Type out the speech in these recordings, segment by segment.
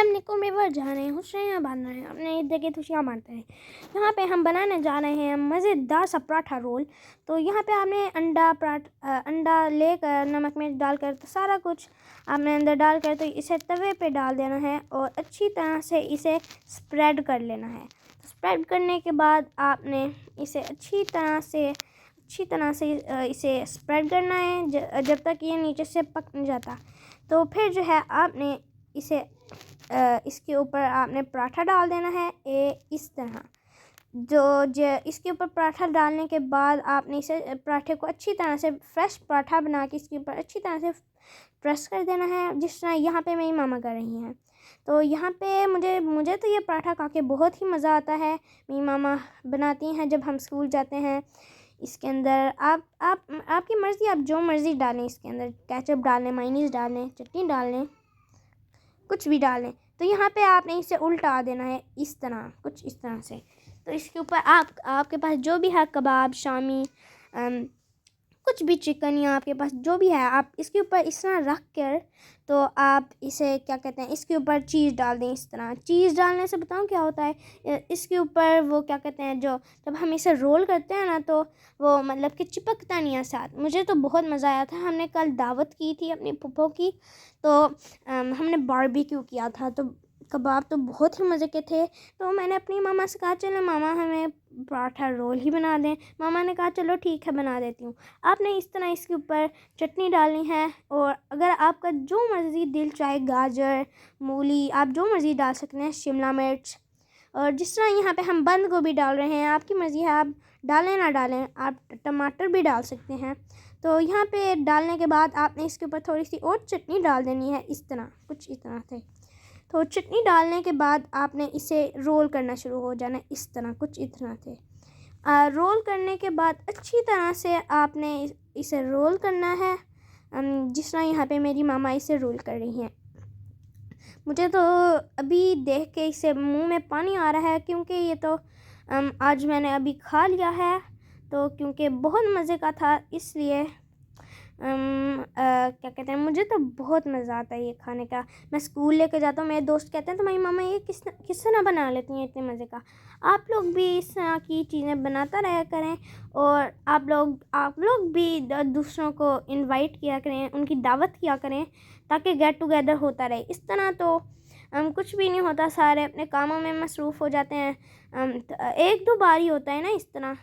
अस्सलामुअलैकुम व्यूअर्स, जा रहे हैं खुशियाँ बांध रहे हैं अपने ईद की खुशियाँ मानते हैं। यहाँ पे हम बनाने जा रहे हैं मज़ेदार सा पराठा रोल। तो यहाँ पे आपने अंडा लेकर नमक मिर्च डालकर तो सारा कुछ आपने अंदर डालकर तो इसे तवे पे डाल देना है और अच्छी तरह से इसे स्प्रेड कर लेना है। स्प्रेड करने के बाद आपने इसे अच्छी तरह से इसे स्प्रेड करना है जब तक ये नीचे से पक नहीं जाता। तो फिर जो है आपने इसके ऊपर आपने पराठा डाल देना है इस तरह। इसके ऊपर पराठा डालने के बाद आपने इसे पराठे को अच्छी तरह से फ्रेश पराठा बना के इसके ऊपर अच्छी तरह से प्रेस कर देना है, जिस तरह यहाँ पे मेरी मामा कर रही हैं। तो यहाँ पे मुझे तो ये पराठा खा के बहुत ही मज़ा आता है। मेरी मामा बनाती हैं जब हम स्कूल जाते हैं। इसके अंदर आपकी मर्ज़ी, आप जो मर्ज़ी डालें, इसके अंदर केचप डालें, मायोनीज़ डालें, चटनी डालें, कुछ भी डालें। तो यहाँ पे आपने इसे उल्टा देना है इस तरह, कुछ इस तरह से। तो इसके ऊपर आपके पास जो भी है, कबाब, शामी, कुछ भी चिकन या आपके पास जो भी है, आप इसके ऊपर इस तरह रख कर तो आप इसे क्या कहते हैं, इसके ऊपर चीज़ डाल दें इस तरह। चीज़ डालने से बताऊँ क्या होता है, इसके ऊपर वो क्या कहते हैं, जो जब हम इसे रोल करते हैं ना तो वो मतलब कि चिपकता नहीं है साथ। मुझे तो बहुत मज़ा आया था। हमने कल दावत की थी अपनी फूफो की, तो हमने बारबेक्यू किया था, तो कबाब तो बहुत ही मज़े के थे। तो मैंने अपनी मामा से कहा चलो मामा हमें पराठा रोल ही बना दें। मामा ने कहा चलो ठीक है बना देती हूँ। आपने इस तरह इसके ऊपर चटनी डालनी है, और अगर आपका जो मर्ज़ी दिल चाहे, गाजर, मूली, आप जो मर्ज़ी डाल सकते हैं, शिमला मिर्च, और जिस तरह यहाँ पे हम बंद गोभी डाल रहे हैं, आपकी मर्ज़ी है, आप डालें ना डालें, आप टमाटर भी डाल सकते हैं। तो यहाँ पे डालने के बाद आपने इसके ऊपर थोड़ी सी और चटनी डाल देनी है इस तरह, कुछ इस तरह से। तो चटनी डालने के बाद आपने इसे रोल करना शुरू हो जाना इस तरह, कुछ इस तरह से। रोल करने के बाद अच्छी तरह से आपने इसे रोल करना है, जिस तरह यहाँ पे मेरी मामा इसे रोल कर रही हैं। मुझे तो अभी देख के इसे मुंह में पानी आ रहा है, क्योंकि ये तो आज मैंने अभी खा लिया है, तो क्योंकि बहुत मज़े का था, इसलिए क्या कहते हैं, मुझे तो बहुत मज़ा आता है ये खाने का। मैं स्कूल लेके जाता हूँ, मेरे दोस्त कहते हैं तुम्हारी मामा ये किस तरह बना लेती हैं इतने मज़े का। आप लोग भी इस तरह की चीज़ें बनाता रहा करें, और आप लोग भी दूसरों को इनवाइट किया करें, उनकी दावत किया करें, ताकि गेट टुगेदर होता रहे। इस तरह तो कुछ भी नहीं होता, सारे अपने कामों में मसरूफ़ हो जाते हैं। एक दो बार ही होता है ना इस तरह,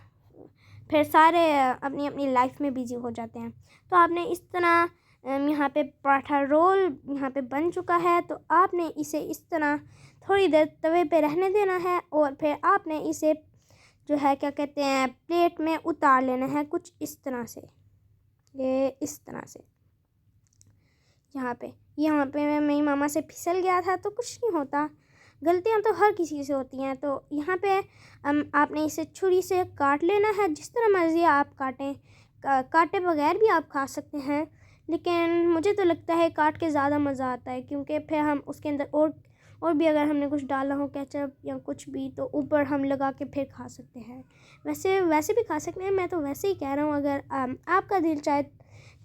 फिर सारे अपनी अपनी लाइफ में बिज़ी हो जाते हैं। तो आपने इस तरह यहाँ पे पराठा रोल यहाँ पे बन चुका है। तो आपने इसे इस तरह थोड़ी देर तवे पे रहने देना है, और फिर आपने इसे जो है क्या कहते हैं, प्लेट में उतार लेना है, कुछ इस तरह से, ये इस तरह से। यहाँ पे मैं मेरी मामा से फिसल गया था, तो कुछ नहीं होता, गलतियाँ तो हर किसी से होती हैं। तो यहाँ पे आपने इसे छुरी से काट लेना है, जिस तरह मर्ज़ी आप काटें, काटे बगैर भी आप खा सकते हैं, लेकिन मुझे तो लगता है काट के ज़्यादा मज़ा आता है, क्योंकि फिर हम उसके अंदर और भी अगर हमने कुछ डाला हो, केचप या कुछ भी, तो ऊपर हम लगा के फिर खा सकते हैं। वैसे भी खा सकते हैं, मैं तो वैसे ही कह रहा हूँ। अगर आपका दिल चाहे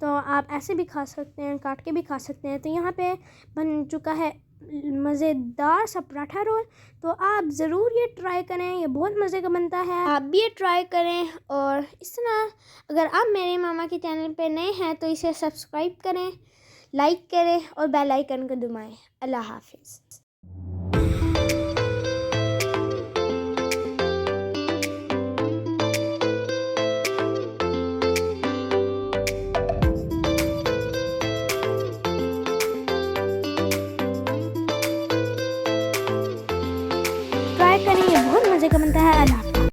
तो आप ऐसे भी खा सकते हैं, काट के भी खा सकते हैं। तो यहाँ पे बन चुका है मज़ेदार सा पराठा रोल। तो आप ज़रूर ये ट्राई करें, ये बहुत मज़े का बनता है, आप भी ये ट्राई करें। और इस तरह अगर आप मेरे मामा के चैनल पे नए हैं तो इसे सब्सक्राइब करें, लाइक करें और बेल आइकन को दबाएं। अल्लाह हाफिज़। ट्राई करें, ये बहुत मज़े का बनता है। अल्लाह हाफ़िज़।